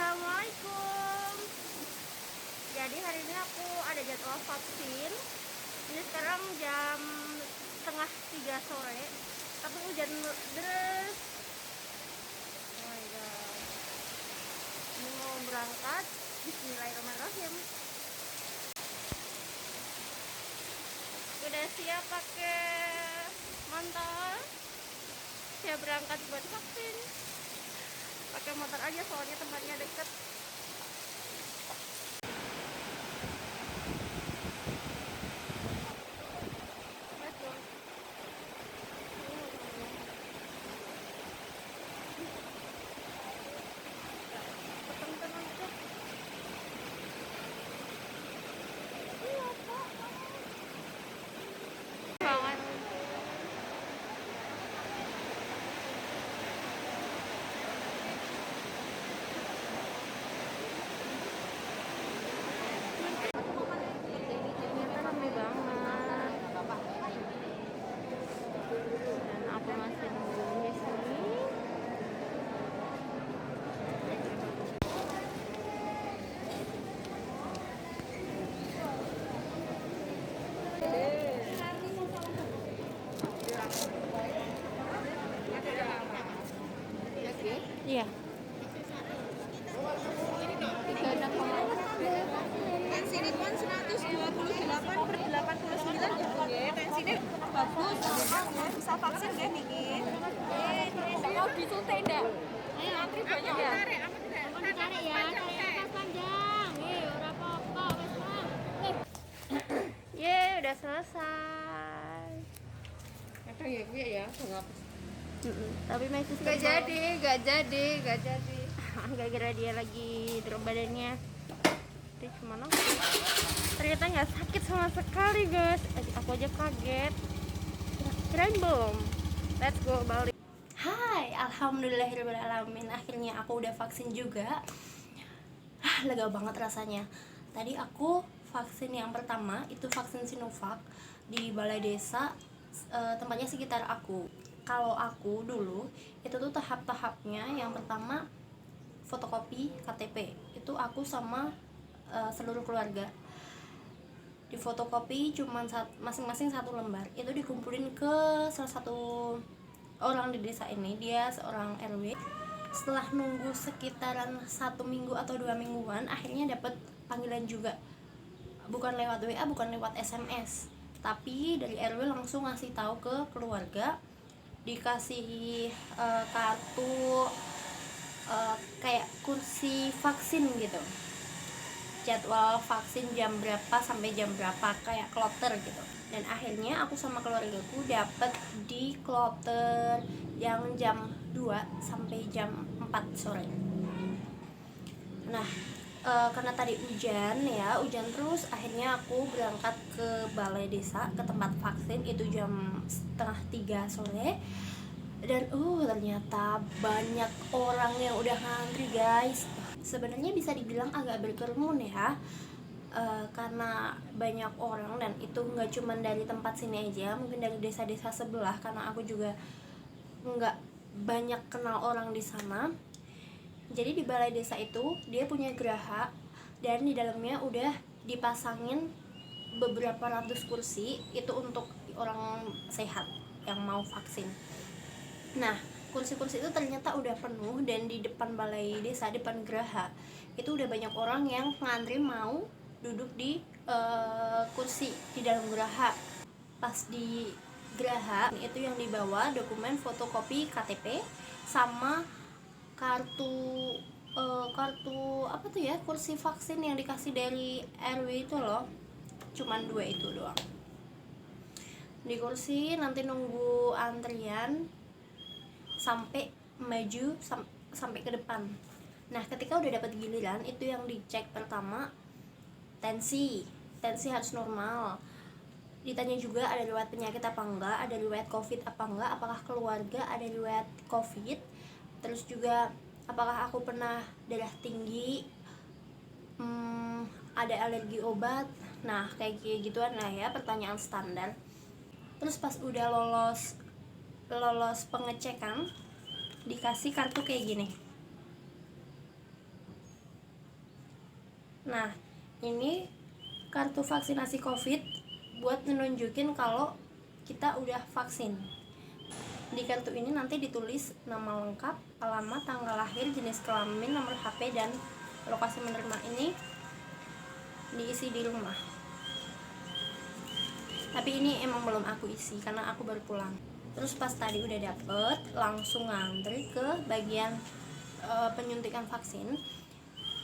Assalamualaikum. Jadi hari ini aku ada jadwal vaksin. Ini sekarang jam setengah 3 sore, tapi hujan deras. Oh my god. Ini mau berangkat. Bismillahirrahmanirrahim. Udah siap pakai mantel. Siap berangkat buat vaksin. Pakai motor aja soalnya tempatnya deket. Let's go. Tenang aja. Iya, Pak. Banget. Ternyata ramai banget. Dan aku masih nunggu di sini. Iya. Tensinipun 128 per 89 gitu nggih. Tensine bagus, bisa vaksin nggih niki. Mau disuntik ndak? Ayo antri banyak ya. Ampun ditarik ya, tarik nafas panjang. Ora apa-apa, wis Bang. Yeay, udah selesai. Kadang ya kuwi ya, bengap. Tapi masih Gak jadi. Gara-gara dia lagi drop badannya. Dia cuma ternyata nggak sakit sama sekali guys. Aku aja kaget. Kirain belum. Let's go balik. Hai, alhamdulillahirobbilalamin. Akhirnya aku udah vaksin juga. Lega banget rasanya. Tadi aku vaksin yang pertama itu vaksin Sinovac di balai desa, tempatnya sekitar aku. Kalau aku dulu itu tuh tahap-tahapnya, yang pertama fotokopi KTP. Itu aku sama seluruh keluarga. Di fotokopi cuman masing-masing satu lembar. Itu dikumpulin ke salah satu orang di desa ini. Dia seorang RW. Setelah nunggu sekitaran 1 minggu atau 2 mingguan, akhirnya dapat panggilan juga. Bukan lewat WA, bukan lewat SMS, tapi dari RW langsung ngasih tahu ke keluarga. Dikasih kartu kayak kursi vaksin gitu, jadwal vaksin jam berapa sampai jam berapa, kayak kloter gitu. Dan akhirnya aku sama keluargaku dapat di kloter yang jam 2 sampai jam 4 sore. Nah, karena tadi hujan terus, akhirnya aku berangkat ke balai desa, ke tempat vaksin itu jam setengah 3 sore. Dan ternyata banyak orang yang udah ngantri guys. Sebenarnya bisa dibilang agak berkerumun ya, karena banyak orang. Dan itu nggak cuma dari tempat sini aja, mungkin dari desa-desa sebelah, karena aku juga nggak banyak kenal orang di sana. Jadi di balai desa itu dia punya geraha, dan di dalamnya udah dipasangin beberapa ratus kursi itu untuk orang sehat yang mau vaksin. Nah, kursi-kursi itu ternyata udah penuh, dan di depan balai desa, depan geraha itu udah banyak orang yang ngantri mau duduk di kursi di dalam geraha. Pas di geraha itu yang dibawa dokumen fotokopi KTP sama kartu apa tuh ya, kursi vaksin yang dikasih dari RW itu loh. Cuman 2 itu doang. Di kursi nanti nunggu antrian sampai maju sampai ke depan. Nah, ketika udah dapat giliran, itu yang dicek pertama tensi harus normal. Ditanya juga ada riwayat penyakit apa enggak, ada riwayat covid apa enggak, apakah keluarga ada riwayat covid. Terus juga apakah aku pernah darah tinggi, ada alergi obat. Nah, kayak gituan lah ya, pertanyaan standar. Terus pas udah lolos pengecekan, dikasih kartu kayak gini. Nah, ini kartu vaksinasi COVID buat menunjukin kalau kita udah vaksin. Di kartu ini nanti ditulis nama lengkap, alamat, tanggal lahir, jenis kelamin, nomor HP, dan lokasi menerima. Ini diisi di rumah. Tapi ini emang belum aku isi karena aku baru pulang. Terus pas tadi udah dapet, langsung ngantri ke bagian penyuntikan vaksin.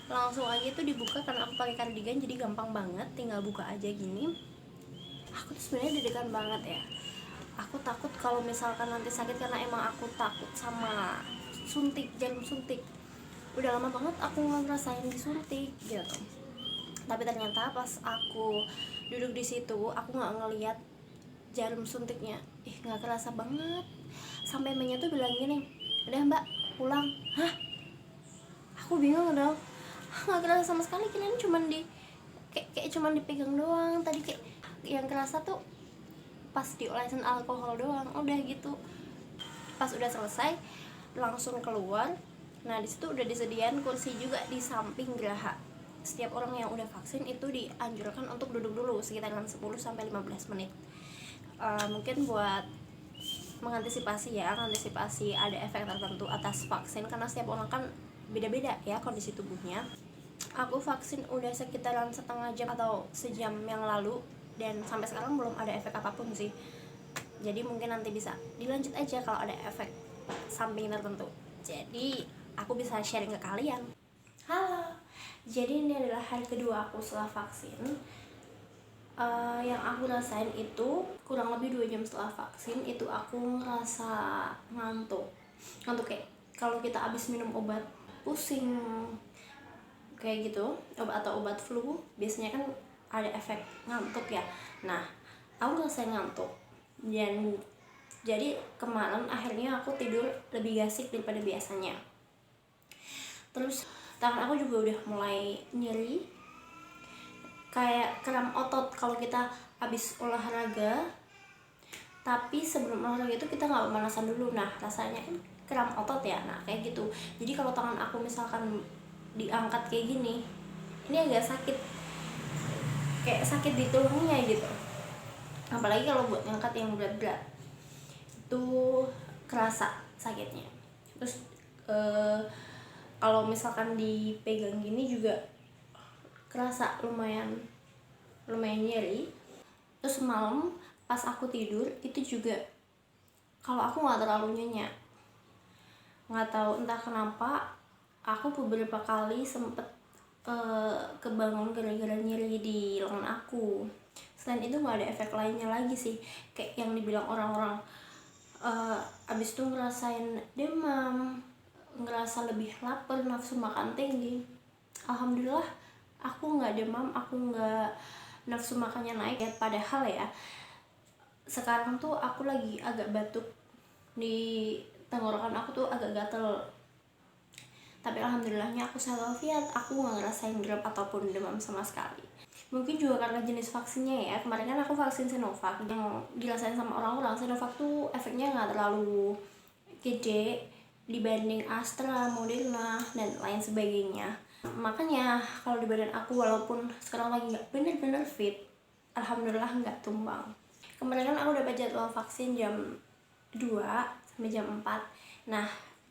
Langsung aja tuh dibuka karena aku pakai kardigan, jadi gampang banget, tinggal buka aja gini. Aku tuh sebenarnya deg-degan banget ya. Aku takut kalau misalkan nanti sakit karena emang aku takut sama suntik, jarum suntik. Udah lama banget aku nggak ngerasain disuntik gitu. Tapi ternyata pas aku duduk di situ, aku nggak ngeliat jarum suntiknya. Nggak kerasa banget. Sampai emaknya tuh bilang gini, udah mbak pulang. Hah? Aku bingung dong. Nggak kerasa sama sekali, kirain cuman kayak cuman dipegang doang. Tadi kayak yang kerasa tuh pas diolesin alkohol doang, udah gitu. Pas udah selesai langsung keluar. Nah disitu udah disediain kursi juga di samping geraha. Setiap orang yang udah vaksin itu dianjurkan untuk duduk dulu sekitaran 10-15 menit. Mungkin buat mengantisipasi ada efek tertentu atas vaksin, karena setiap orang kan beda-beda ya kondisi tubuhnya. Aku vaksin udah sekitaran setengah jam atau sejam yang lalu, dan sampai sekarang belum ada efek apapun sih. Jadi mungkin nanti bisa dilanjut aja kalau ada efek samping tertentu. Jadi aku bisa sharing ke kalian. Halo, jadi ini adalah hari kedua aku setelah vaksin. Yang aku rasain itu kurang lebih 2 jam setelah vaksin itu aku ngerasa ngantuk kayak kalau kita habis minum obat pusing kayak gitu, atau obat flu, biasanya kan ada efek ngantuk ya. Nah, aku ngerasain ngantuk, dan jadi kemarin akhirnya aku tidur lebih asik daripada biasanya. Terus tangan aku juga udah mulai nyeri, kayak kram otot kalau kita habis olahraga. Tapi sebelum olahraga itu kita nggak pemanasan dulu. Nah rasanya kan kram otot ya, nah kayak gitu. Jadi kalau tangan aku misalkan diangkat kayak gini, ini agak sakit, kayak sakit di tulangnya gitu. Apalagi kalau buat ngangkat yang berat-berat itu kerasa sakitnya. Terus kalau misalkan dipegang gini juga kerasa lumayan nyeri. Terus malam pas aku tidur itu juga kalau aku nggak terlalu nyenyak, nggak tahu entah kenapa aku beberapa kali sempet kebangun gara-gara nyeri di lengan aku. Selain itu nggak ada efek lainnya lagi sih, kayak yang dibilang orang-orang abis itu ngerasain demam, ngerasa lebih lapar, nafsu makan tinggi. Alhamdulillah aku nggak demam, aku nggak nafsu makannya naik ya. Padahal ya sekarang tuh aku lagi agak batuk, di tenggorokan aku tuh agak gatel. Tapi alhamdulillahnya aku sehat walafiat, aku nggak ngerasain drop ataupun demam sama sekali. Mungkin juga karena jenis vaksinnya ya. Kemarin kan aku vaksin Sinovac, yang dirasain sama orang-orang Sinovac tuh efeknya nggak terlalu gede dibanding Astra, Moderna, dan lain sebagainya. Makanya kalau di badan aku walaupun sekarang lagi nggak bener-bener fit, alhamdulillah nggak tumbang. Kemarin kan aku dapat jadwal vaksin jam 2 sampai jam 4. Nah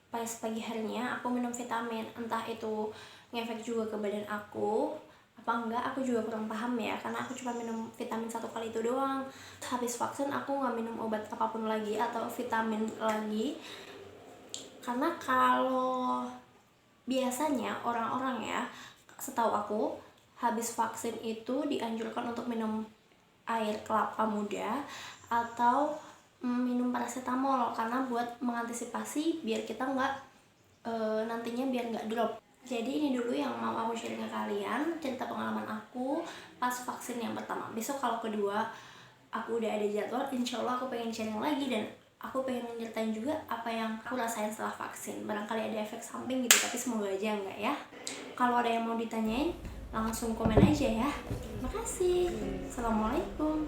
pas pagi harinya aku minum vitamin, entah itu ngefek juga ke badan aku apa enggak, aku juga kurang paham ya, karena aku cuma minum vitamin 1 kali itu doang. Habis vaksin aku nggak minum obat apapun lagi atau vitamin lagi, karena kalau biasanya orang-orang ya, setahu aku habis vaksin itu dianjurkan untuk minum air kelapa muda atau minum paracetamol, karena buat mengantisipasi biar kita nggak nantinya biar nggak drop. Jadi ini dulu yang mau aku share ke kalian, cerita pengalaman aku pas vaksin yang pertama. Besok kalau kedua aku udah ada jadwal, insya Allah aku pengen sharing lagi, dan aku pengen ceritain juga apa yang aku rasain setelah vaksin. Barangkali ada efek samping gitu, tapi semoga aja enggak ya. Kalau ada yang mau ditanyain langsung komen aja ya. Makasih. Assalamualaikum.